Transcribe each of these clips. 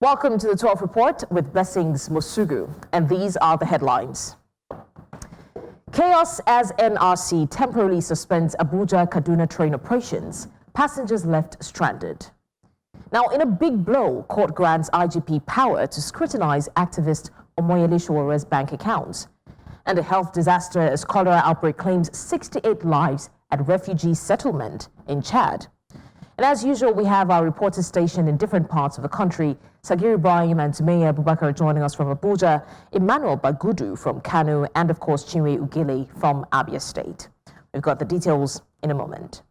Welcome to the 12 Report with Blessings Musugu, and these are the headlines. Chaos as NRC temporarily suspends Abuja-Kaduna train operations. Passengers left stranded. Now, in a big blow, court grants IGP power to scrutinize activist Omoyele Showore's bank accounts. And a health disaster as cholera outbreak claims 68 lives at refugee settlement in Chad. And as usual, we have our reporters stationed in different parts of the country. Sagir Ibrahim and Tumeya Abubakar joining us from Abuja, Emmanuel Bagudu from Kano, and of course Chinwe Ugili from Abia State. We've got the details in a moment.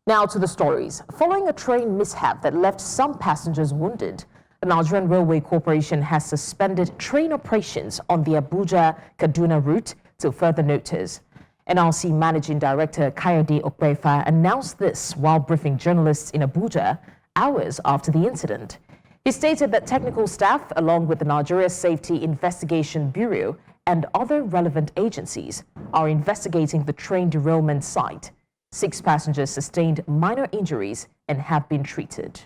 Now to the stories. Following a train mishap that left some passengers wounded, the Nigerian Railway Corporation has suspended train operations on the Abuja-Kaduna route till further notice. NRC Managing Director Kayode Okpefa announced this while briefing journalists in Abuja hours after the incident. He stated that technical staff, along with the Nigeria Safety Investigation Bureau and other relevant agencies, are investigating the train derailment site. 6 passengers sustained minor injuries and have been treated.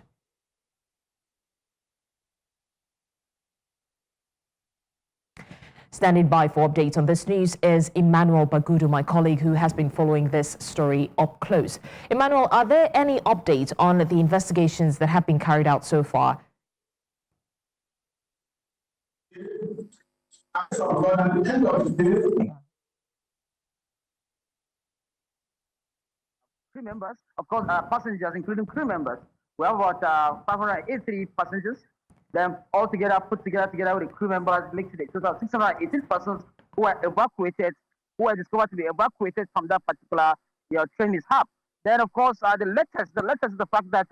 Standing by for updates on this news is Emmanuel Bagudu, my colleague who has been following this story up close. Emmanuel, are there any updates on the investigations that have been carried out so far? Crew members, of course, passengers, including crew members. We have about 583 passengers. Then all together, put together with the crew members, makes it a total of 618 persons who were evacuated, who were discovered to be evacuated from that particular train mishap. Then, of course, the latest is the fact that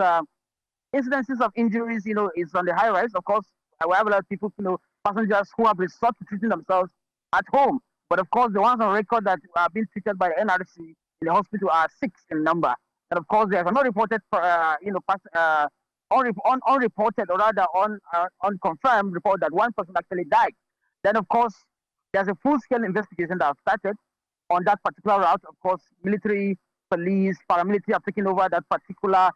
incidences of injuries, is on the high rise. Of course, we have a lot of people, passengers who have resorted to treating themselves at home. But of course, the ones on record that are being treated by the NRC in the hospital are 6 in number. And of course, there are no reported, unreported or rather unconfirmed report that one person actually died. Then, of course, there's a full-scale investigation that has started on that particular route. Of course, military, police, paramilitary have taken over that particular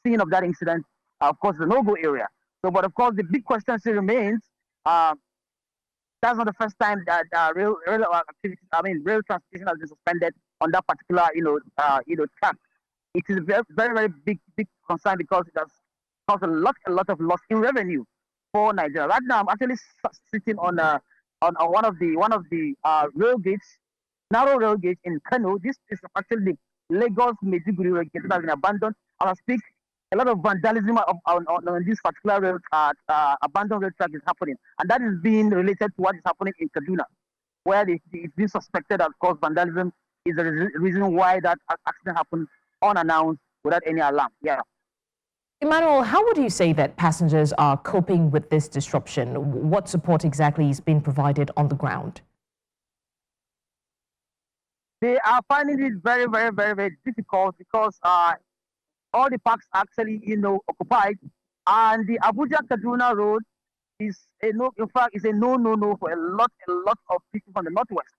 scene of that incident. Of course, the no-go area. So, but of course, the big question still remains. That's not the first time that rail activities, rail transportation has been suspended on that particular, track. It is a very, very, very big concern because it has caused a lot of loss in revenue for Nigeria. Right now, I'm actually sitting on one of the rail gates, narrow rail gauge in Kano. This is actually the Lagos-Maiduguri rail gate that has been abandoned. As I speak, a lot of vandalism on this particular abandoned rail track is happening. And that is being related to what is happening in Kaduna, where it's being suspected that, of course, vandalism is the reason why that accident happened unannounced without any alarm. Yeah. Emmanuel, how would you say that passengers are coping with this disruption? What support exactly is being provided on the ground? They are finding it very, very, very, very difficult because all the parks actually, occupied, and the Abuja-Kaduna road is a no. In fact, it's a no for a lot of people from the northwest.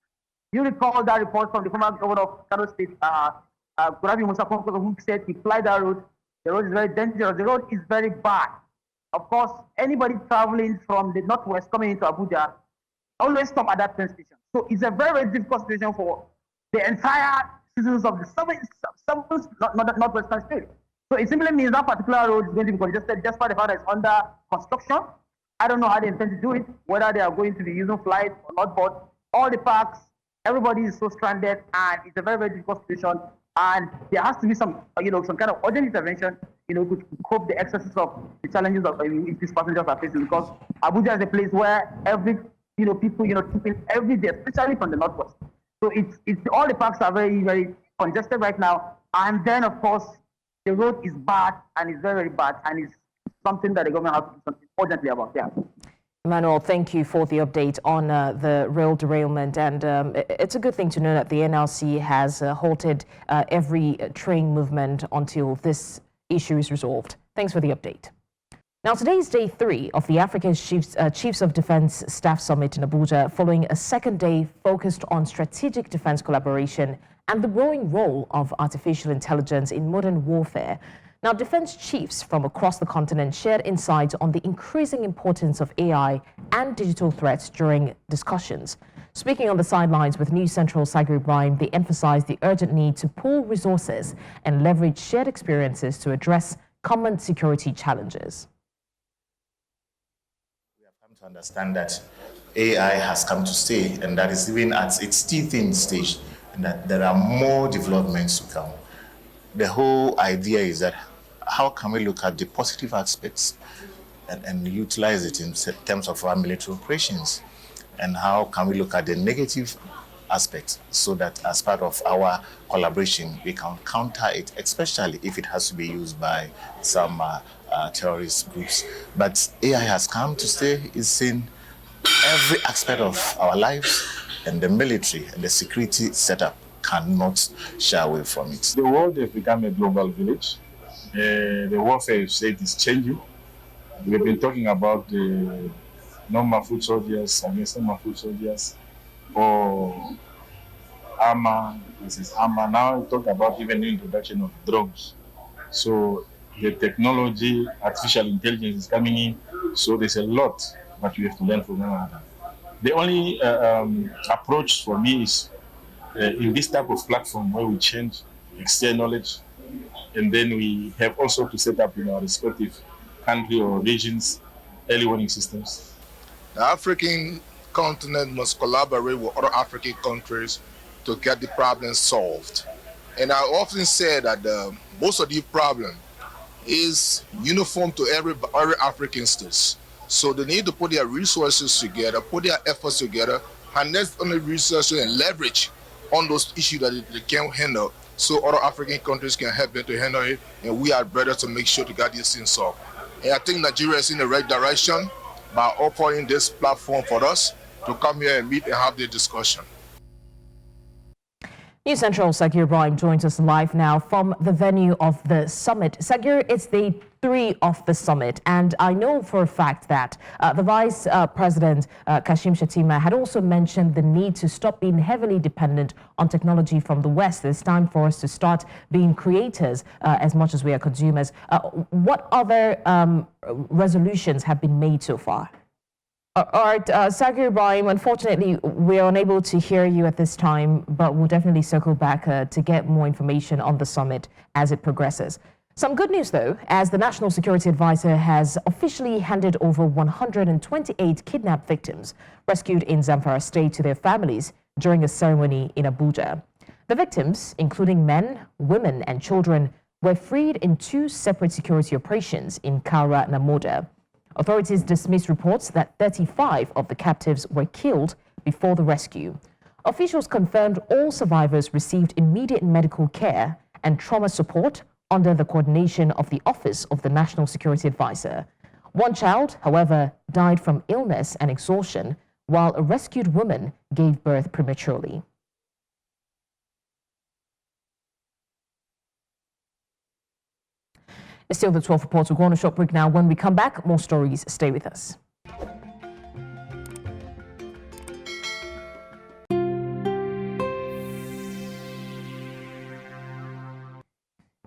You recall that report from the former governor of Kano State, Kurabi Musa, who said he fly that road. The road is very dangerous. The road is very bad. Of course, anybody traveling from the northwest coming into Abuja always stop at that train station. So it's a very, very difficult situation for the entire citizens of the northwestern state. So it simply means that particular road is going to be congested just by the fact that it's under construction. I don't know how they intend to do it, whether they are going to be using flights or not, but all the parks, everybody is so stranded, and it's a very, very difficult situation. And there has to be some kind of urgent intervention, to cope the excesses of the challenges of these passengers are facing. Because Abuja is a place where every, people, keeping every day, especially from the northwest. So it's all the parks are very, very congested right now. And then, of course, the road is bad, and it's very, very bad, and it's something that the government has to do something urgently about. Yeah. Manuel, thank you for the update on the rail derailment. And it's a good thing to know that the NRC has halted every train movement until this issue is resolved. Thanks for the update. Now, today is day 3 of the African Chiefs of Defense Staff Summit in Abuja, following a second day focused on strategic defense collaboration and the growing role of artificial intelligence in modern warfare. Now, defense chiefs from across the continent shared insights on the increasing importance of AI and digital threats during discussions. Speaking on the sidelines with News Central Sagar Ibrahim, they emphasized the urgent need to pool resources and leverage shared experiences to address common security challenges. We have come to understand that AI has come to stay, and that is even at its teething stage, and that there are more developments to come. The whole idea is that how can we look at the positive aspects and utilize it in terms of our military operations? And how can we look at the negative aspects so that as part of our collaboration, we can counter it, especially if it has to be used by some terrorist groups. But AI has come to stay. It's in every aspect of our lives, and the military and the security setup cannot shy away from it. The world has become a global village. The warfare state is changing. We've been talking about the normal foot soldiers against normal foot soldiers, or armor versus armor. Now we talk about even the introduction of drones. So the technology, artificial intelligence is coming in. So there's a lot that we have to learn from one another. The only approach for me is in this type of platform where we change, exchange knowledge, and then we have also to set up in our respective country or regions early warning systems. The African continent must collaborate with other African countries to get the problems solved. And I often say that most of the problem is uniform to every African states. So they need to put their resources together, put their efforts together, and that's only resources and leverage on those issues that they can't handle, so other African countries can help them to handle it, and we are better to make sure to get these things solved. And I think Nigeria is in the right direction by offering this platform for us to come here and meet and have the discussion. News Central Sagar Ibrahim joins us live now from the venue of the summit. Sagar, it's day 3 of the summit, and I know for a fact that the Vice President Kashim Shettima had also mentioned the need to stop being heavily dependent on technology from the West. It's time for us to start being creators as much as we are consumers. What other resolutions have been made so far? All right, Sagar Ibrahim, unfortunately, we're unable to hear you at this time, but we'll definitely circle back to get more information on the summit as it progresses. Some good news, though, as the National Security Advisor has officially handed over 128 kidnapped victims rescued in Zamfara State to their families during a ceremony in Abuja. The victims, including men, women, and children, were freed in 2 separate security operations in Kaura and Namoda. Authorities dismissed reports that 35 of the captives were killed before the rescue. Officials confirmed all survivors received immediate medical care and trauma support under the coordination of the Office of the National Security Advisor. One child, however, died from illness and exhaustion, while a rescued woman gave birth prematurely. It's still the 12 reports. We'll go on a short break now. When we come back, more stories. Stay with us.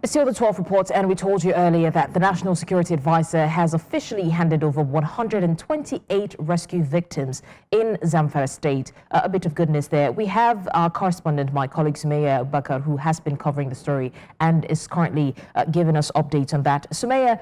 It's still the 12 reports, and we told you earlier that the National Security Advisor has officially handed over 128 rescue victims in Zamfara State. A bit of goodness there. We have our correspondent, my colleague Sumaya Bakar, who has been covering the story and is currently giving us updates on that. Sumaya,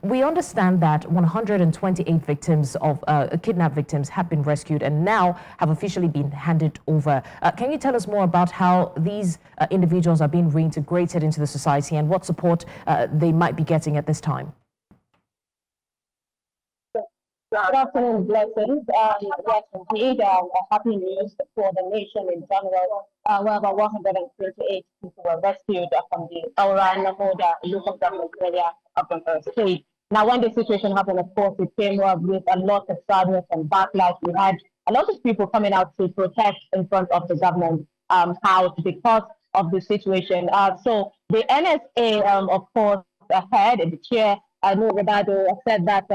we understand that 128 victims of kidnapped victims have been rescued and now have officially been handed over. Can you tell us more about how these individuals are being reintegrated into the society and what support they might be getting at this time? Good afternoon, blessings. Yes, indeed, happy news for the nation in general. Where about 128 people were rescued from the Aura and Namoda local government area of the state. Now, when the situation happened, of course, it came with a lot of sadness and backlash. We had a lot of people coming out to protest in front of the government house because of the situation. So the NSA, of course, ahead, the chair, Roberto, said that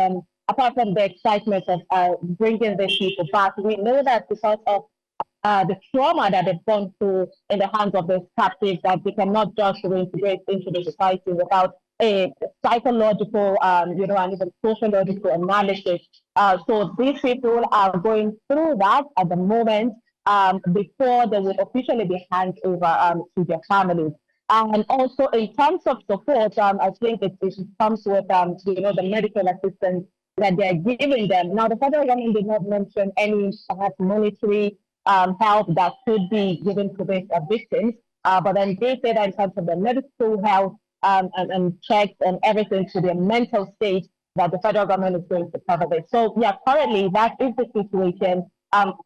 apart from the excitement of bringing these people back, we know that because of the trauma that they've gone through in the hands of these captives, that they cannot just reintegrate into the society without a psychological, and even sociological analysis. So these people are going through that at the moment before they will officially be handed over to their families. And also in terms of support, I think it comes with, the medical assistance that they're giving them. Now, the federal government did not mention any perhaps monetary help that could be given to these victims, but then they say that in terms of the medical health and checks and everything to their mental state, that the federal government is going to cover this. So, yeah, currently that is the situation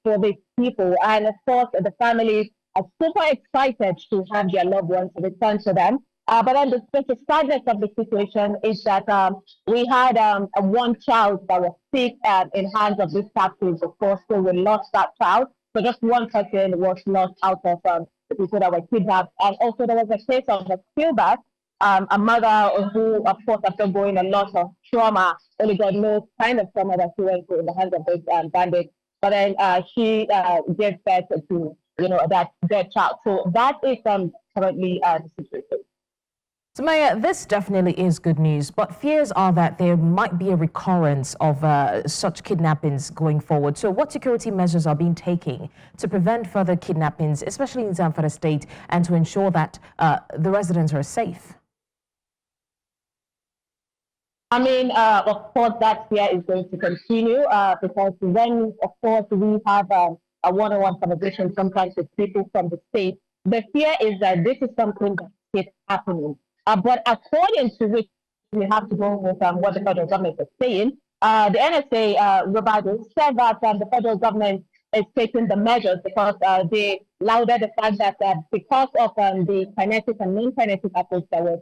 for these people. And of course, the families are super excited to have their loved ones return to them. But then the sadness of the situation is that we had one child that was sick in hands of these captives, of course, so we lost that child. So just one person was lost out of the people that were kidnapped. And also there was a case of a stillbirth, a mother who, of course, after going a lot of trauma, only God knows kind of trauma that she went through in the hands of those bandits. But then she gave birth to, that dead child. So that is currently the situation. So, Maya, this definitely is good news, but fears are that there might be a recurrence of such kidnappings going forward. So what security measures are being taken to prevent further kidnappings, especially in Zamfara State, and to ensure that the residents are safe? I mean, of course, that fear is going to continue because when, of course, we have a one-on-one conversation sometimes with people from the state, the fear is that this is something that keeps happening. But according to which we have to go with what the federal government is saying, the NSA, Roberto, said that the federal government is taking the measures because they lauded the fact that because of the kinetic and non-kinetic approach that was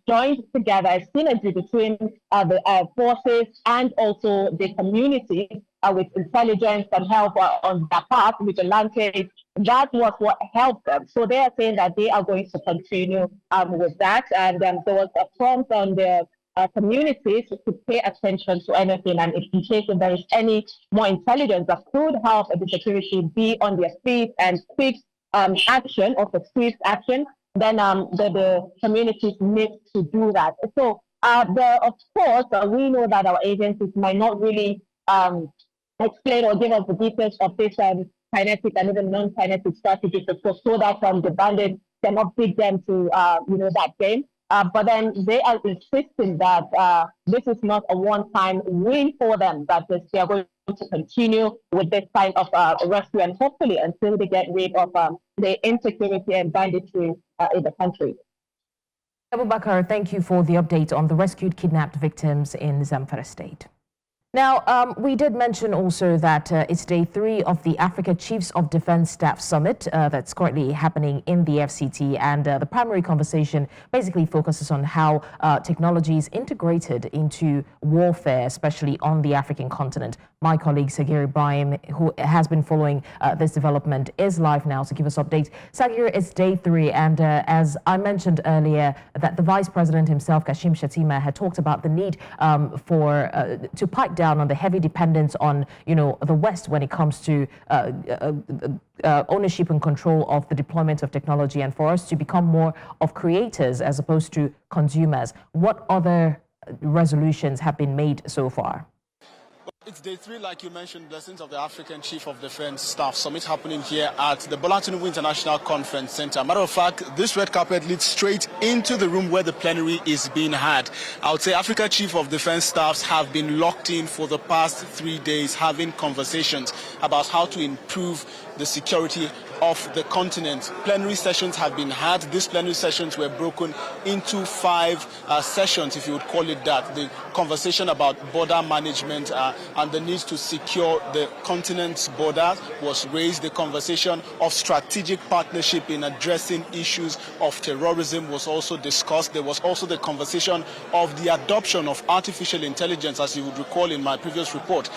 joined together, a synergy between the forces and also the community with intelligence and help on their part, vigilantes. That was what helped them. So they are saying that they are going to continue with that. And there was a prompt on the communities to pay attention to anything. And in case if there is any more intelligence that could help the security be on their feet and quick action, or for swift action, then the communities need to do that. So of course, we know that our agencies might not really explain or give us the details of this kinetic and even non-kinetic strategies, so that the bandits cannot beat them to that game. But then they are insisting that this is not a one-time win for them, that they are going to continue with this kind of rescue, and hopefully until they get rid of the insecurity and banditry in the country. Abubakar, thank you for the update on the rescued kidnapped victims in Zamfara State. Now, we did mention also that it's day 3 of the Africa Chiefs of Defense Staff Summit that's currently happening in the FCT, and the primary conversation basically focuses on how technology is integrated into warfare, especially on the African continent. My colleague Sagir Ibrahim, who has been following this development, is live now to give us updates. Sagir, it's day 3, and as I mentioned earlier, that the Vice President himself, Kashim Shettima, had talked about the need to pipe down on the heavy dependence on, the West when it comes to ownership and control of the deployment of technology, and for us to become more of creators as opposed to consumers. What other resolutions have been made so far? It's day 3, like you mentioned, Blessings of the African Chief of Defense Staff Summit happening here at the Bola Tinubu International Conference Center. Matter of fact, this red carpet leads straight into the room where the plenary is being had. I would say Africa Chief of Defense Staffs have been locked in for the past 3 days, having conversations about how to improve the security of the continent. Plenary sessions have been had. These plenary sessions were broken into 5 sessions, if you would call it that. The conversation about border management and the need to secure the continent's borders was raised. The conversation of strategic partnership in addressing issues of terrorism was also discussed. There was also the conversation of the adoption of artificial intelligence, as you would recall in my previous report.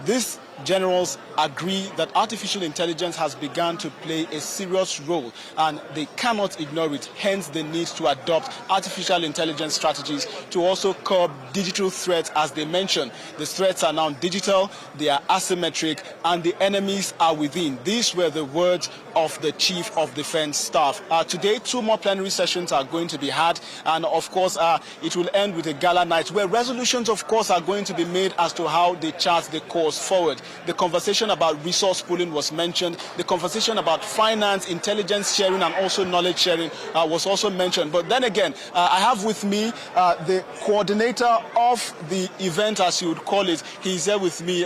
These generals agree that artificial intelligence has begun to play a serious role and they cannot ignore it, hence the need to adopt artificial intelligence strategies to also curb digital threats. As they mentioned, the threats are now digital, they are asymmetric, and the enemies are within. These were the words of the Chief of Defense Staff. Today, 2 more plenary sessions are going to be had, and of course it will end with a gala night where resolutions of course are going to be made as to how they chart the course forward. The conversation about resource pooling was mentioned. The conversation about finance, intelligence sharing, and also knowledge sharing was also mentioned. But then again, I have with me the coordinator of the event, as you would call it. He's here with me,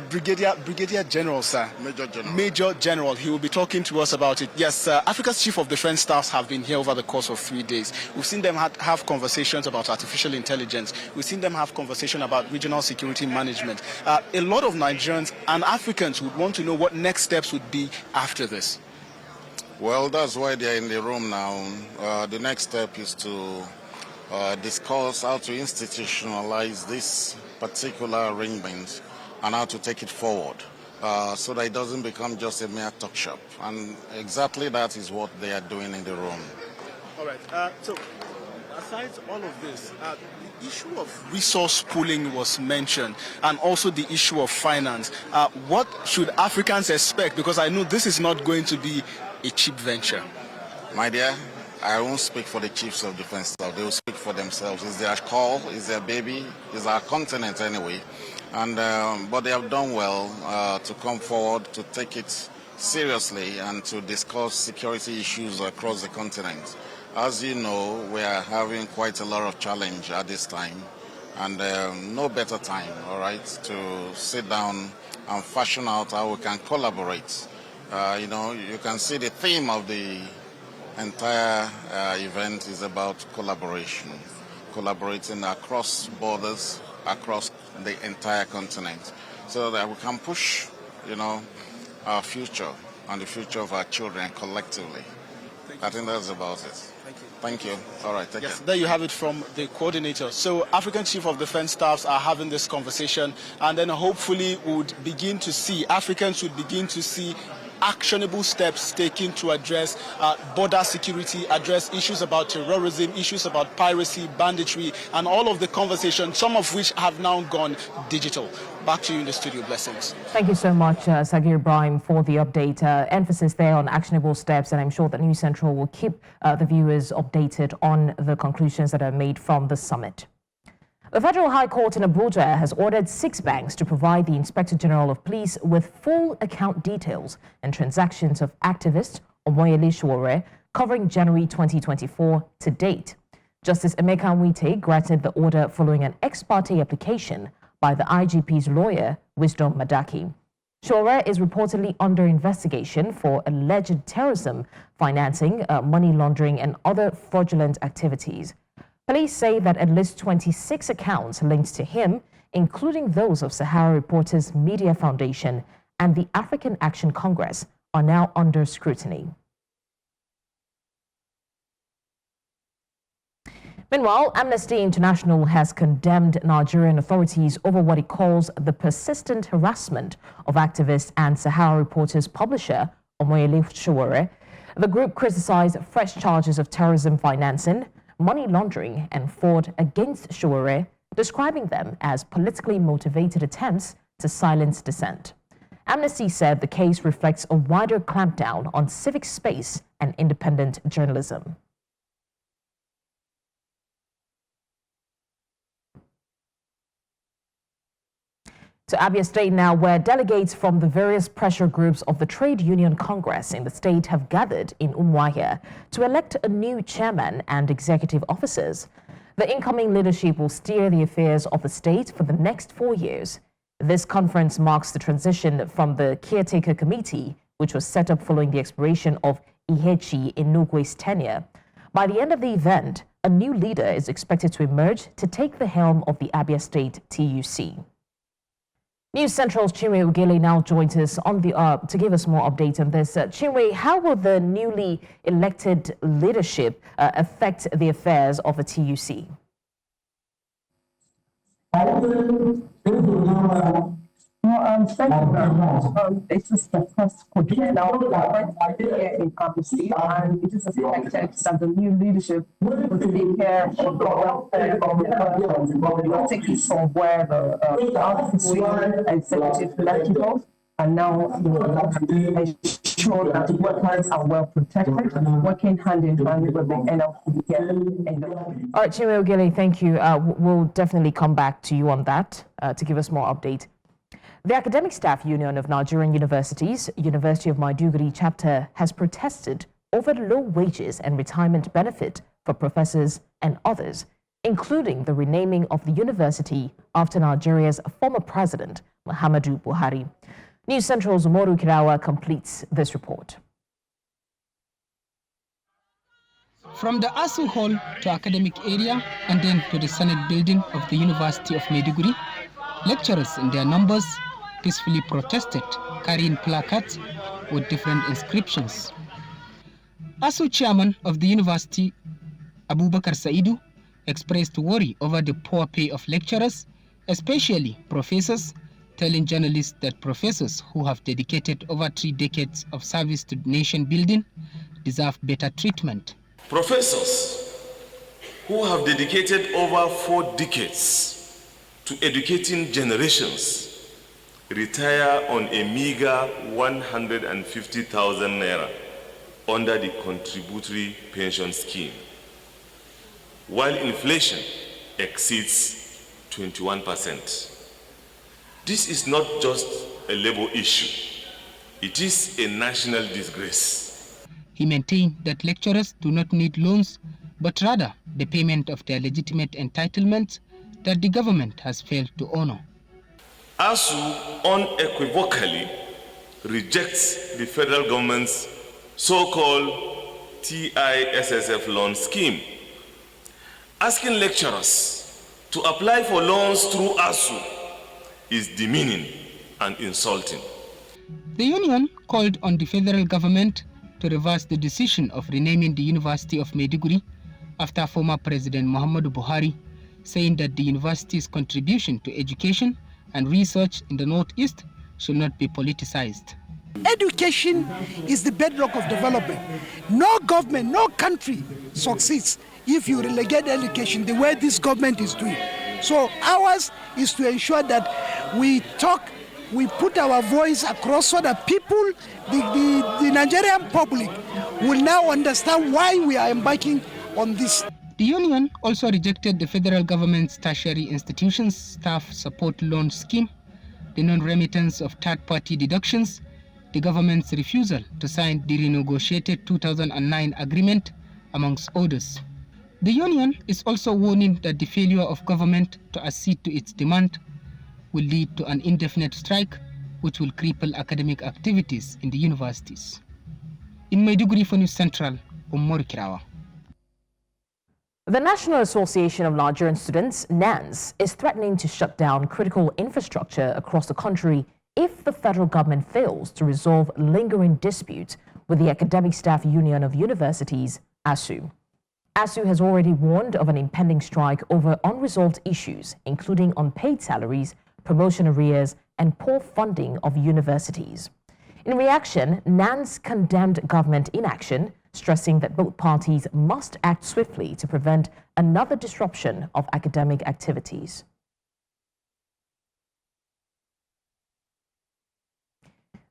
Brigadier General, sir. Major General. Major General. He will be talking to us about it. Yes, Africa's Chief of Defense Staffs have been here over the course of 3 days. We've seen them have conversations about artificial intelligence. We've seen them have conversation about regional security management. A lot of Nigerians and Africans would want to know what next steps would be after this. Well, that's why they're in the room now. The next step is to discuss how to institutionalize this particular arrangement and how to take it forward so that it doesn't become just a mere talk shop. And exactly that is what they are doing in the room. All right. So, aside all of this, the issue of resource pooling was mentioned, and also the issue of finance. What should Africans expect? Because I know this is not going to be a cheap venture. My dear, I won't speak for the chiefs of defense staff. They will speak for themselves. It's their call, it's their baby, it's our continent anyway. And but they have done well to come forward, to take it seriously, and to discuss security issues across the continent. As you know, we are having quite a lot of challenge at this time, and no better time, all right, to sit down and fashion out how we can collaborate. You know, you can see the theme of the entire event is about collaboration, collaborating across borders, across the entire continent, so that we can push, you know, our future and the future of our children collectively. I think that's about it. Thank you. All right, take care. There you have it from the coordinator. So African Chief of Defense Staffs are having this conversation, and then hopefully Africans would begin to see actionable steps taken to address border security, address issues about terrorism, issues about piracy, banditry, and all of the conversations, some of which have now gone digital. Back to you in the studio. Blessings. Thank you so much, Sagir Ibrahim, for the update. Emphasis there on actionable steps, and I'm sure that News Central will keep the viewers updated on the conclusions that are made from the summit. The Federal High Court in Abuja has ordered 6 banks to provide the Inspector General of Police with full account details and transactions of activist Omoyele Sowore covering January 2024 to date. Justice Emeka Nwite granted the order following an ex parte application by the IGP's lawyer, Wisdom Madaki. Sowore is reportedly under investigation for alleged terrorism, financing, money laundering, and other fraudulent activities. Police say that at least 26 accounts linked to him, including those of Sahara Reporters Media Foundation and the African Action Congress, are now under scrutiny. Meanwhile, Amnesty International has condemned Nigerian authorities over what it calls the persistent harassment of activist and Sahara Reporters publisher Omoyele Sowore. The group criticized fresh charges of terrorism financing, money laundering, and fraud against Sowore, describing them as politically motivated attempts to silence dissent. Amnesty said the case reflects a wider clampdown on civic space and independent journalism. To Abia State now, where delegates from the various pressure groups of the Trade Union Congress in the state have gathered in Umuahia to elect a new chairman and executive officers. The incoming leadership will steer the affairs of the state for the next 4 years. This conference marks the transition from the caretaker committee which was set up following the expiration of Ihechi Inugue's tenure. By the end of the event, a new leader is expected to emerge to take the helm of the Abia State TUC. News Central's Chinwe Ugele now joins us on the to give us more updates on this. Chinwe, how will the newly elected leadership affect the affairs of the TUC? Thank you very much. This is the first congressional appointment here in Kabusi, and it is expected that the new leadership will take care of the welfare of the country. We'll take it from where the executive left it off, and now ensure that the workers are well protected, working hand in hand with the NLP here. All right, Chinwe Ugele, thank you. We'll definitely come back to you on that to give us more update. The Academic Staff Union of Nigerian Universities, University of Maiduguri chapter, has protested over the low wages and retirement benefit for professors and others, including the renaming of the university after Nigeria's former president, Muhammadu Buhari. News Central's Umoru Kirawa completes this report. From the ASU Hall to academic area and then to the Senate building of the University of Maiduguri, lecturers in their numbers peacefully protested, carrying placards with different inscriptions. ASU chairman of the university, Abubakar Saidu, expressed worry over the poor pay of lecturers, especially professors, telling journalists that professors who have dedicated over 3 decades of service to nation building deserve better treatment. Professors who have dedicated over 4 decades to educating generations retire on a meager 150,000 naira under the contributory pension scheme, while inflation exceeds 21%. This is not just a labor issue, it is a national disgrace. He maintained that lecturers do not need loans, but rather the payment of their legitimate entitlements that the government has failed to honor. ASU unequivocally rejects the federal government's so-called TISSF loan scheme. Asking lecturers to apply for loans through ASU is demeaning and insulting. The union called on the federal government to reverse the decision of renaming the University of Maiduguri after former President Muhammadu Buhari, saying that the university's contribution to education and research in the Northeast should not be politicized. Education is the bedrock of development. No government, no country succeeds if you relegate education the way this government is doing. So ours is to ensure that we talk, we put our voice across so that people, the Nigerian public will now understand why we are embarking on this. The union also rejected the federal government's tertiary institutions staff support loan scheme, the non-remittance of third-party deductions, the government's refusal to sign the renegotiated 2009 agreement, amongst others. The union is also warning that the failure of government to accede to its demand will lead to an indefinite strike, which will cripple academic activities in the universities. In Maiduguri for News Central, Umoru Kirawa. The National Association of Nigerian Students, NANS, is threatening to shut down critical infrastructure across the country if the federal government fails to resolve lingering disputes with the Academic Staff Union of Universities, ASU. ASU has already warned of an impending strike over unresolved issues, including unpaid salaries, promotion arrears, and poor funding of universities. In reaction, NANS condemned government inaction, stressing that both parties must act swiftly to prevent another disruption of academic activities.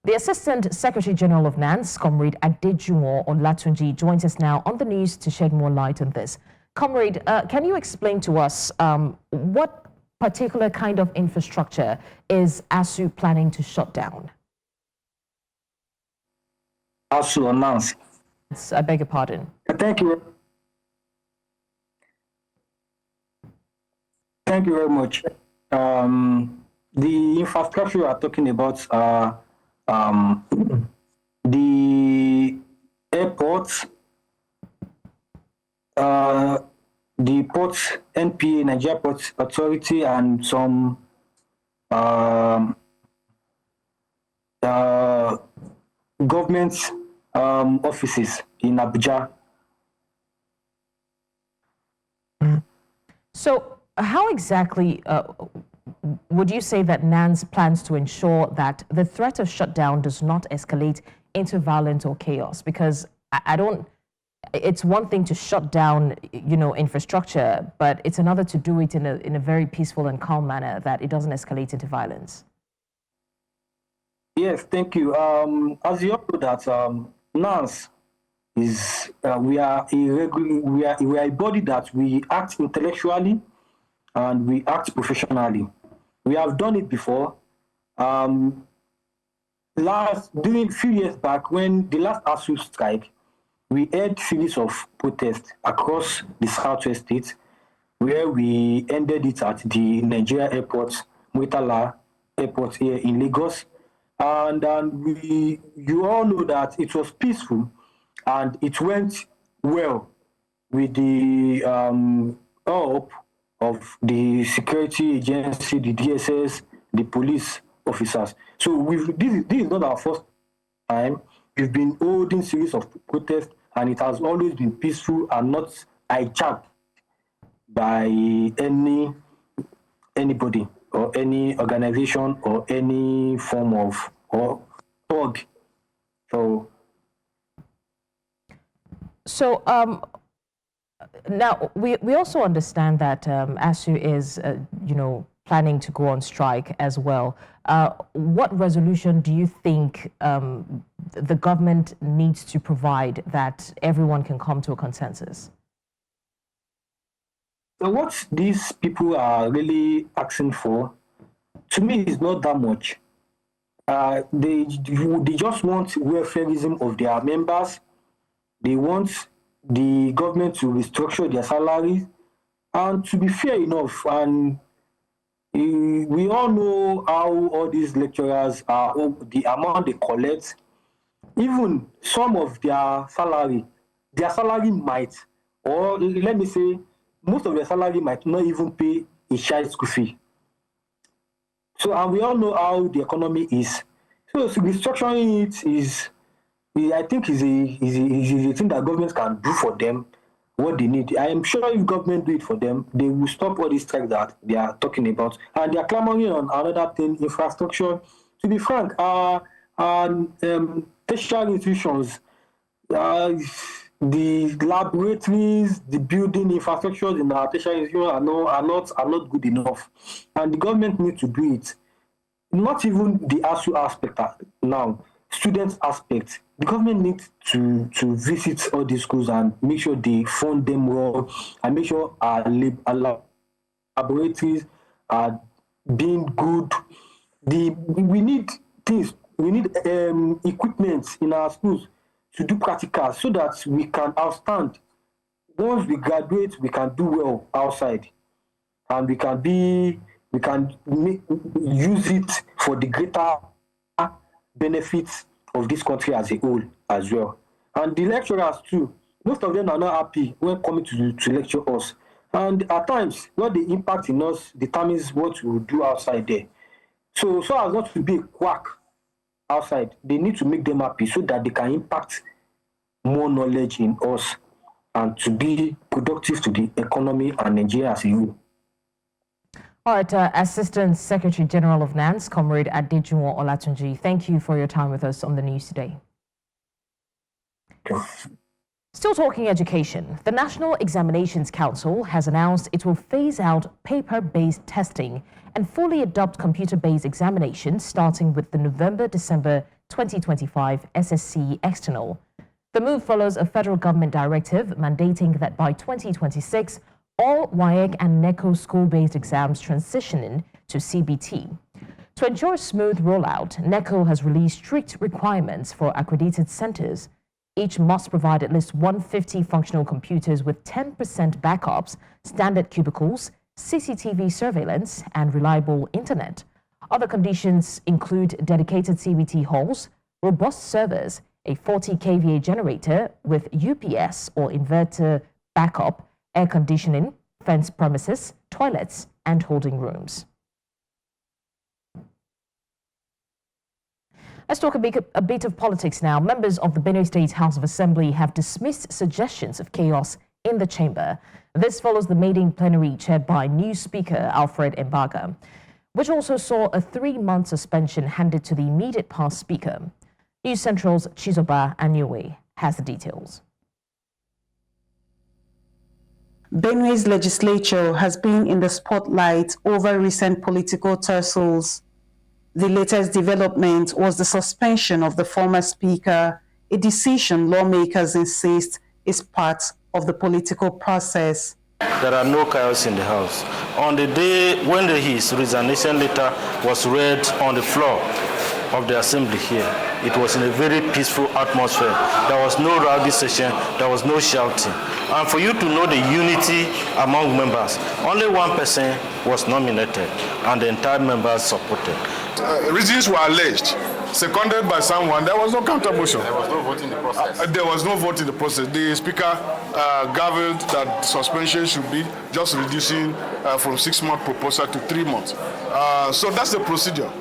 The Assistant Secretary General of NANS, Comrade Adejuwon Olatunji, joins us now on the news to shed more light on this. Comrade, can you explain to us what particular kind of infrastructure is ASU planning to shut down? ASU announced. I beg your pardon. Thank you. Thank you very much. The infrastructure we are talking about ports, the ports NPA, Nigeria Ports Authority, and some government offices in Abuja. So how exactly would you say that NANS plans to ensure that the threat of shutdown does not escalate into violence or chaos? Because I don't, it's one thing to shut down, infrastructure, but it's another to do it in a very peaceful and calm manner that it doesn't escalate into violence. Yes, thank you. As you all know that NANS is we are a body that we act intellectually and we act professionally. We have done it before. During a few years back, when the last ASU strike, we had series of protests across the southwest states, where we ended it at the Nigeria airport, Muitala airport here in Lagos. And you all know that it was peaceful and it went well with the help of the security agency, the DSS, the police officers. So this is not our first time. We've been holding series of protests, and it has always been peaceful and not hijacked by anybody or any organization or any form of thug. So now we also understand that ASU is planning to go on strike as well. What resolution do you think the government needs to provide that everyone can come to a consensus? So what these people are really asking for, to me, is not that much. They just want welfareism of their members. They want the government to restructure their salaries, and to be fair enough. And we all know how all these lecturers are, the amount they collect. Even some of their salary might, or let me say, most of their salary might not even pay a child school fee. So, and we all know how the economy is. So restructuring it I think is a thing that government can do for them what they need. I am sure if government do it for them, they will stop all these strikes that they are talking about. And they are clamoring on another thing, infrastructure. To be frank, tertiary institutions, the laboratories, the building infrastructures in our tertiary institutions are not good enough. And the government needs to do it. Not even the ASU aspect now, students aspect. The government needs to visit all these schools and make sure they fund them well, and make sure our laboratories are being good. We need things. We need equipment in our schools to do practicals so that we can outstand. Once we graduate, we can do well outside, and we can use it for the greater benefits of this country as a whole as well. And the lecturers too, most of them are not happy when coming to lecture us. And at times, what the impact in us determines what we will do outside there. So as not to be a quack outside, they need to make them happy so that they can impact more knowledge in us and to be productive to the economy and Nigeria as a whole. All right, Assistant Secretary General of NANS, Comrade Adejuwon Olatunji, thank you for your time with us on the news today. Still talking education, the National Examinations Council has announced it will phase out paper-based testing and fully adopt computer-based examinations starting with the November-December 2025 SSC external. The move follows a federal government directive mandating that by 2026, all WAEC and NECO school-based exams transitioning to CBT. To ensure smooth rollout, NECO has released strict requirements for accredited centers. Each must provide at least 150 functional computers with 10% backups, standard cubicles, CCTV surveillance, and reliable internet. Other conditions include dedicated CBT halls, robust servers, a 40 kVA generator with UPS or inverter backup, air conditioning, fenced premises, toilets, and holding rooms. Let's talk a bit of politics now. Members of the Benue State House of Assembly have dismissed suggestions of chaos in the chamber. This follows the maiden plenary chaired by new Speaker Alfred Mbaga, which also saw a 3-month suspension handed to the immediate past Speaker. News Central's Chizoba Anyuwe has the details. Benue's legislature has been in the spotlight over recent political tussles. The latest development was the suspension of the former speaker, a decision lawmakers insist is part of the political process. There are no chaos in the House. On the day when his resignation letter was read on the floor of the assembly here, it was in a very peaceful atmosphere. There was no rowdy session, there was no shouting. And for you to know the unity among members, only one person was nominated and the entire members supported. Reasons were alleged, seconded by someone. There was no counter motion. There was no vote in the process. There was no vote in the process. The speaker gaveled that suspension should be just reducing from 6-month proposal to 3 months. So that's the procedure.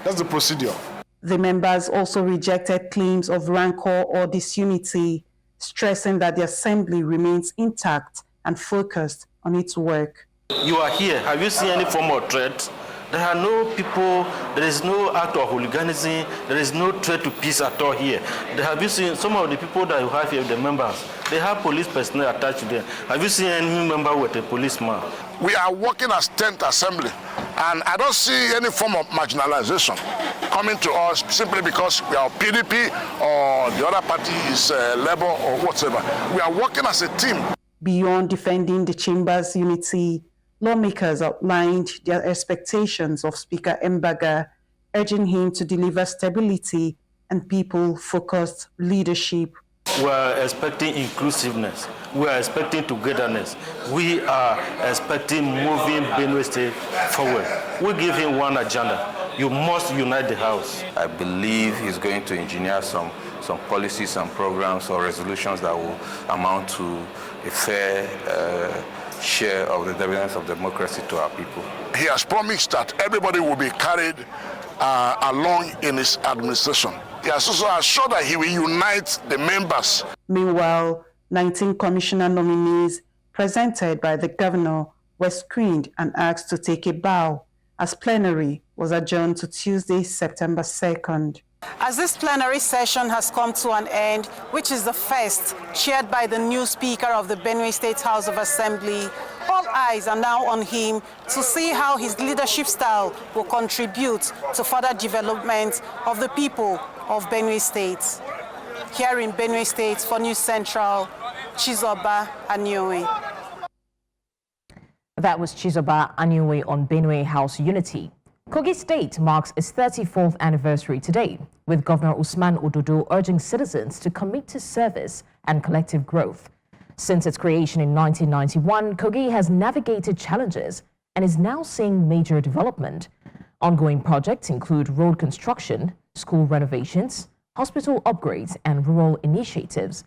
That's the procedure. The members also rejected claims of rancor or disunity, stressing that the assembly remains intact and focused on its work. You are here. Have you seen any form of threat? There are no people, there is no act of hooliganism, there is no threat to peace at all here. Have you seen some of the people that you have here, the members, they have police personnel attached to them. Have you seen any member with a policeman? We are working as 10th Assembly, and I don't see any form of marginalization coming to us simply because we are PDP or the other party is Labour or whatever. We are working as a team. Beyond defending the chamber's unity, lawmakers outlined their expectations of Speaker Mbaga, urging him to deliver stability and people-focused leadership. We are expecting inclusiveness. We are expecting togetherness. We are expecting moving Benue State forward. We give him one agenda. You must unite the House. I believe he's going to engineer some policies and programs or resolutions that will amount to a fair share of the dividends of democracy to our people. He has promised that everybody will be carried along in his administration. He has also assured that he will unite the members. Meanwhile, 19 commissioner nominees presented by the governor were screened and asked to take a bow as plenary was adjourned to Tuesday, September 2nd. As this plenary session has come to an end, which is the first chaired by the new Speaker of the Benue State House of Assembly, all eyes are now on him to see how his leadership style will contribute to further development of the people of Benue State. Here in Benue State for News Central, Chizoba Anyuwe. That was Chizoba Anyuwe on Benue House Unity. Kogi State marks its 34th anniversary today, with Governor Usman Ododo urging citizens to commit to service and collective growth. Since its creation in 1991, Kogi has navigated challenges and is now seeing major development. Ongoing projects include road construction, school renovations, hospital upgrades, and rural initiatives.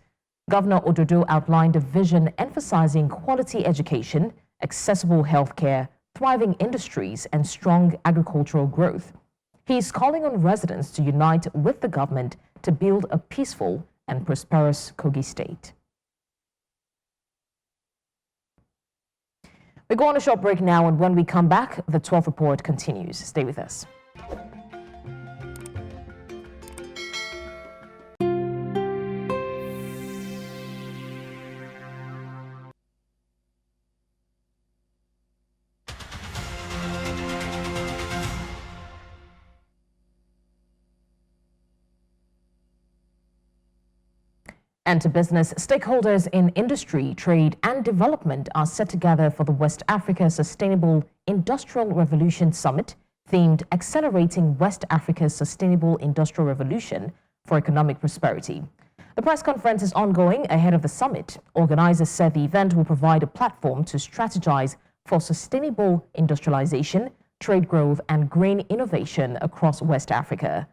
Governor Ododo outlined a vision emphasizing quality education, accessible healthcare, thriving industries, and strong agricultural growth. He is calling on residents to unite with the government to build a peaceful and prosperous Kogi State. We go on a short break now, and when we come back, the 12 report continues. Stay with us. And to business, stakeholders in industry, trade and development are set to gather for the West Africa Sustainable Industrial Revolution Summit, themed Accelerating West Africa's Sustainable Industrial Revolution for Economic Prosperity. The press conference is ongoing ahead of the summit. Organizers said the event will provide a platform to strategize for sustainable industrialization, trade growth and grain innovation across West Africa.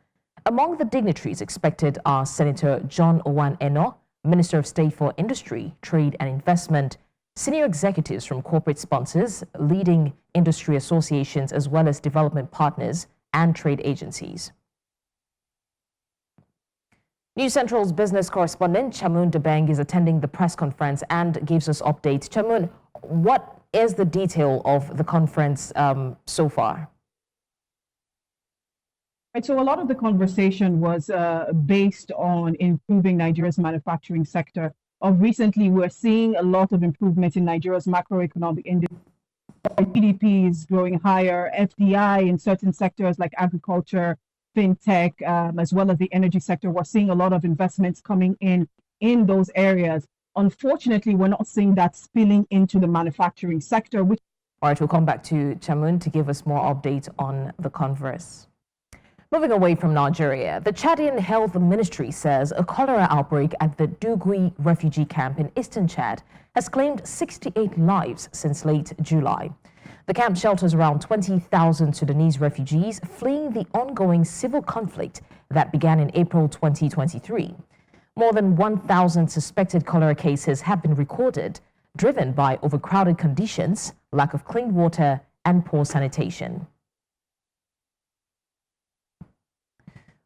Among the dignitaries expected are Senator John Owan Eno, Minister of State for Industry, Trade and Investment, senior executives from corporate sponsors, leading industry associations, as well as development partners and trade agencies. News Central's business correspondent Chamun Debeng is attending the press conference and gives us updates. Chamun, what is the detail of the conference so far? Right, so a lot of the conversation was based on improving Nigeria's manufacturing sector. Recently, we're seeing a lot of improvement in Nigeria's macroeconomic industry. GDP is growing higher, FDI in certain sectors like agriculture, fintech, as well as the energy sector. We're seeing a lot of investments coming in those areas. Unfortunately, we're not seeing that spilling into the manufacturing sector. All right, we'll come back to Chamun to give us more updates on the converse. Moving away from Nigeria, the Chadian Health Ministry says a cholera outbreak at the Dougui refugee camp in eastern Chad has claimed 68 lives since late July. The camp shelters around 20,000 Sudanese refugees fleeing the ongoing civil conflict that began in April 2023. More than 1,000 suspected cholera cases have been recorded, driven by overcrowded conditions, lack of clean water, and poor sanitation.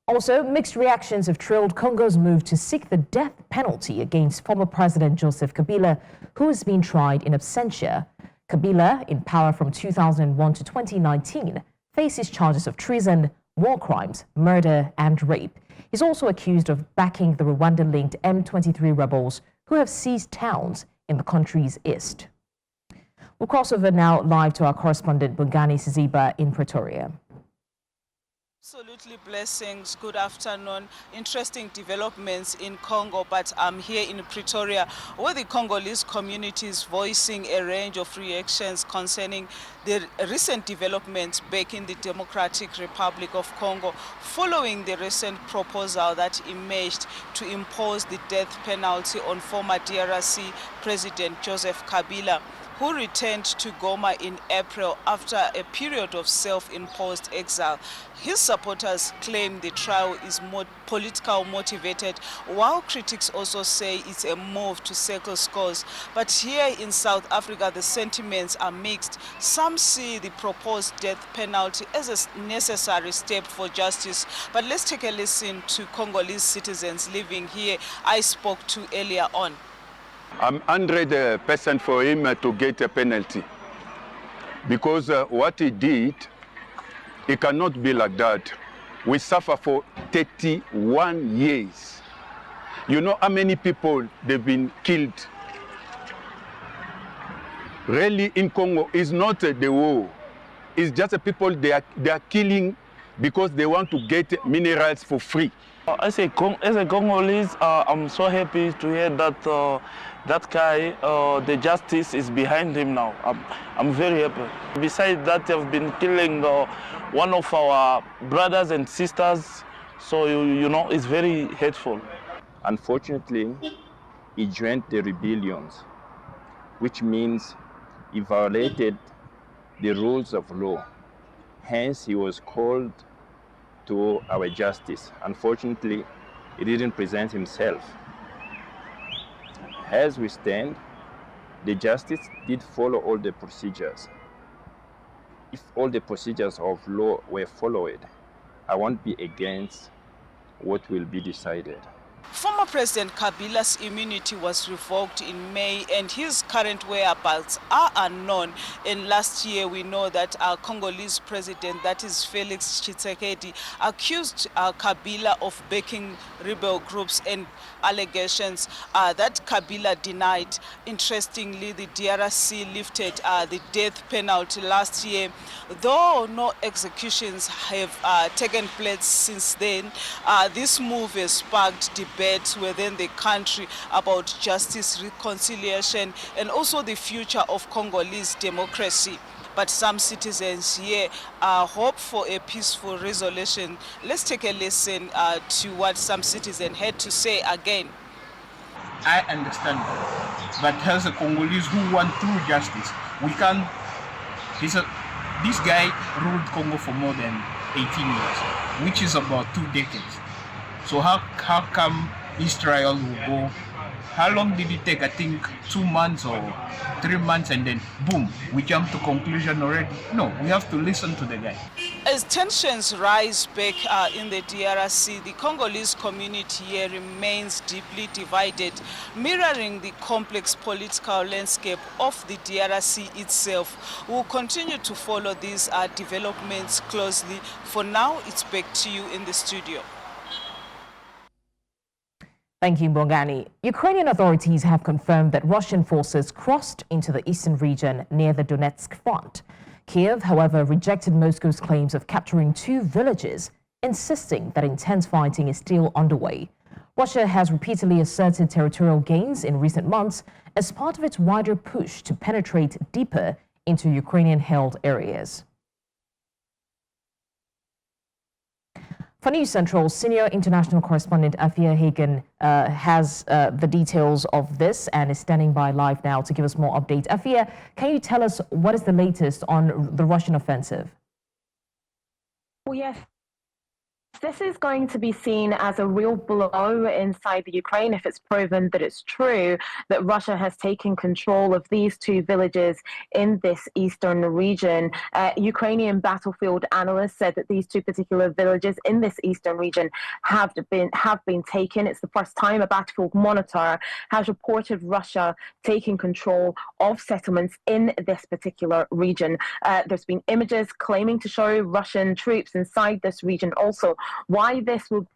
Also, mixed reactions have trailed Congo's move to seek the death penalty against former President Joseph Kabila, who has been tried in absentia. Kabila, in power from 2001 to 2019, faces charges of treason, war crimes, murder, and rape. He's also accused of backing the Rwanda-linked M23 rebels who have seized towns in the country's east. We'll cross over now live to our correspondent Bungani Siziba in Pretoria. Absolutely blessings. Good afternoon. Interesting developments in Congo, but I'm here in Pretoria where the Congolese community is voicing a range of reactions concerning the recent developments back in the Democratic Republic of Congo following the recent proposal that emerged to impose the death penalty on former DRC President Joseph Kabila, who returned to Goma in April after a period of self-imposed exile. His supporters claim the trial is more political motivated, while critics also say it's a move to settle scores. But here in South Africa, the sentiments are mixed. Some see the proposed death penalty as a necessary step for justice. But let's take a listen to Congolese citizens living here I spoke to earlier on. I'm 100% for him to get a penalty because what he did, it cannot be like that. We suffer for 31 years. You know how many people they've been killed? Really in Congo is not the war. It's just the people they are killing because they want to get minerals for free. As a Congolese, I'm so happy to hear that that guy, the justice is behind him now. I'm very happy. Besides that, they've been killing one of our brothers and sisters, so you know, it's very hateful. Unfortunately, he joined the rebellions, which means he violated the rules of law. Hence, he was called to our justice. Unfortunately, he didn't present himself. As we stand, the justice did follow all the procedures. If all the procedures of law were followed, I won't be against what will be decided. Former President Kabila's immunity was revoked in May and his current whereabouts are unknown. And last year we know that our Congolese president, that is Felix Tshisekedi, accused Kabila of backing rebel groups and allegations that Kabila denied. Interestingly, the DRC lifted the death penalty last year, though no executions have taken place since then. This move has sparked debate within the country about justice, reconciliation, and also the future of Congolese democracy. But some citizens here hope for a peaceful resolution. Let's take a listen to what some citizens had to say again. I understand, but as a Congolese who want true justice, we can. This guy ruled Congo for more than 18 years, which is about 2 decades. So how come this trial will go? How long did it take? I think 2 months or 3 months, and then boom, we jump to conclusion already. No, we have to listen to the guy. As tensions rise back in the DRC, the Congolese community here remains deeply divided, mirroring the complex political landscape of the DRC itself. We'll continue to follow these developments closely. For now, it's back to you in the studio. Thank you, Mbongani. Ukrainian authorities have confirmed that Russian forces crossed into the eastern region near the Donetsk front. Kiev, however, rejected Moscow's claims of capturing 2 villages, insisting that intense fighting is still underway. Russia has repeatedly asserted territorial gains in recent months as part of its wider push to penetrate deeper into Ukrainian-held areas. For News Central, senior international correspondent Afia Hagen has the details of this and is standing by live now to give us more updates. Afia, can you tell us what is the latest on the Russian offensive? Well, yes. This is going to be seen as a real blow inside the Ukraine if it's proven that it's true that Russia has taken control of these 2 villages in this eastern region. Ukrainian battlefield analysts said that these 2 particular villages in this eastern region have been taken. It's the first time a battlefield monitor has reported Russia taking control of settlements in this particular region. There's been images claiming to show Russian troops inside this region also. Why this will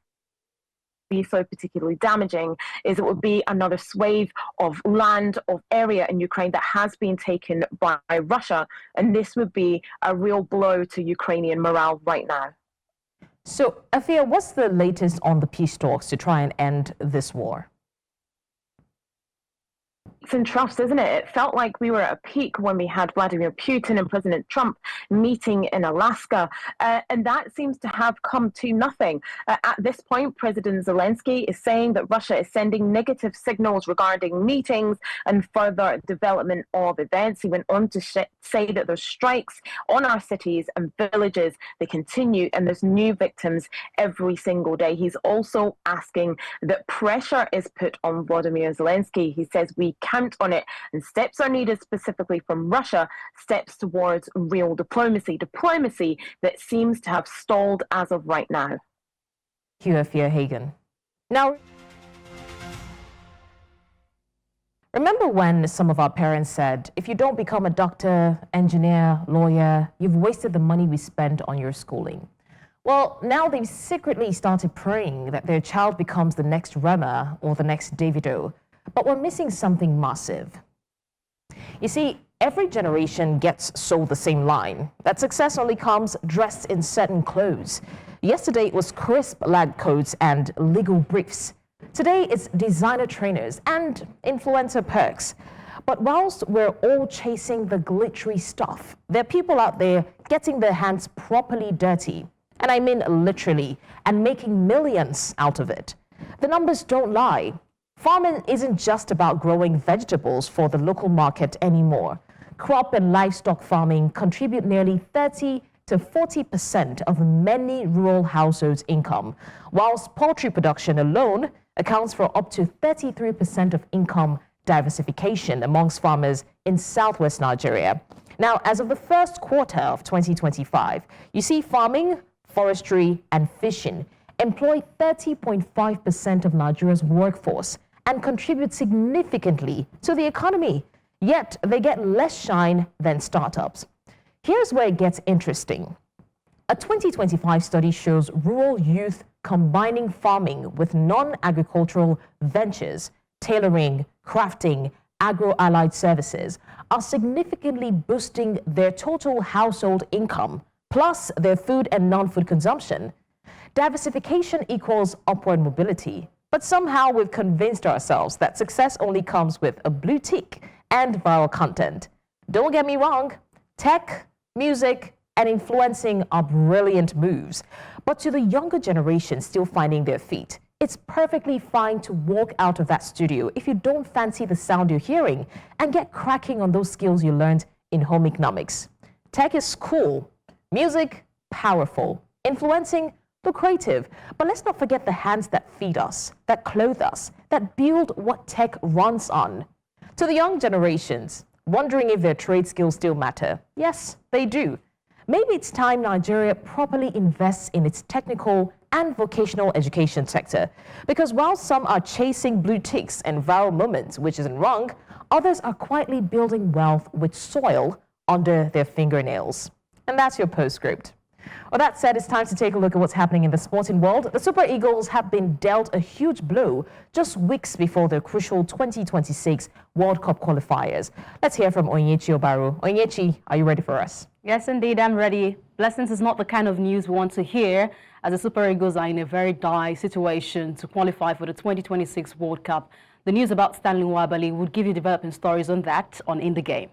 be so particularly damaging is it would be another swathe of land, of area in Ukraine that has been taken by Russia, and this would be a real blow to Ukrainian morale right now. So, Afia, what's the latest on the peace talks to try and end this war? It's in troughs, isn't it? It felt like we were at a peak when we had Vladimir Putin and President Trump meeting in Alaska, and that seems to have come to nothing. At this point, President Zelensky is saying that Russia is sending negative signals regarding meetings and further development of events. He went on to say that there's strikes on our cities and villages. They continue, and there's new victims every single day. He's also asking that pressure is put on Vladimir Zelensky. He says we count on it, and steps are needed specifically from Russia, steps towards real diplomacy that seems to have stalled as of right now. Thank you, Afia Hagen. Now, remember when some of our parents said, if you don't become a doctor, engineer, lawyer, you've wasted the money we spent on your schooling? Well, now they've secretly started praying that their child becomes the next Rema or the next Davido. But we're missing something massive. You see, every generation gets sold the same line, that success only comes dressed in certain clothes. Yesterday it was crisp lab coats and legal briefs. Today it's designer trainers and influencer perks. But whilst we're all chasing the glittery stuff, there are people out there getting their hands properly dirty, and I mean literally, and making millions out of it. The numbers don't lie. Farming isn't just about growing vegetables for the local market anymore. Crop and livestock farming contribute nearly 30 to 40% of many rural households' income, whilst poultry production alone accounts for up to 33% of income diversification amongst farmers in southwest Nigeria. Now, as of the first quarter of 2025, you see farming, forestry, and fishing employ 30.5% of Nigeria's workforce and contribute significantly to the economy, yet they get less shine than startups. Here's where it gets interesting. A 2025 study shows rural youth combining farming with non-agricultural ventures, tailoring, crafting, agro-allied services, are significantly boosting their total household income, plus their food and non-food consumption. Diversification equals upward mobility. But somehow we've convinced ourselves that success only comes with a blue tick and viral content. Don't get me wrong, tech, music, and influencing are brilliant moves. But to the younger generation still finding their feet, it's perfectly fine to walk out of that studio if you don't fancy the sound you're hearing and get cracking on those skills you learned in home economics. Tech is cool, music, powerful, influencing, lucrative. But let's not forget the hands that feed us, that clothe us, that build what tech runs on. To the young generations, wondering if their trade skills still matter. Yes, they do. Maybe it's time Nigeria properly invests in its technical and vocational education sector. Because while some are chasing blue ticks and viral moments, which isn't wrong, others are quietly building wealth with soil under their fingernails. And that's your postscript. Well, that said, it's time to take a look at what's happening in the sporting world. The Super Eagles have been dealt a huge blow just weeks before the crucial 2026 World Cup qualifiers. Let's hear from Onyechi Obaru. Onyechi, are you ready for us? Yes, indeed, I'm ready. Blessings is not the kind of news we want to hear, as the Super Eagles are in a very dire situation to qualify for the 2026 World Cup. The news about Stanley Nwabali would give you developing stories on that on In the Game.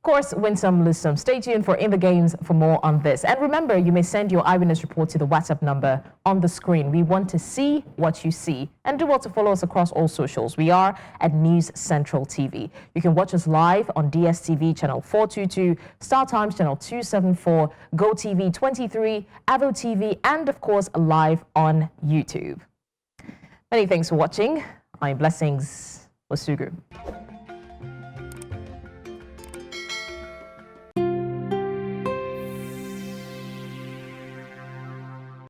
Of course, win some, lose some. Stay tuned for In the Games for more on this. And remember, you may send your eyewitness report to the WhatsApp number on the screen. We want to see what you see. And do well to follow us across all socials. We are at News Central TV. You can watch us live on DSTV channel 422, Star Times channel 274, GoTV 23, Avo TV, and of course, live on YouTube. Many thanks for watching. I'm Blessings Osugu.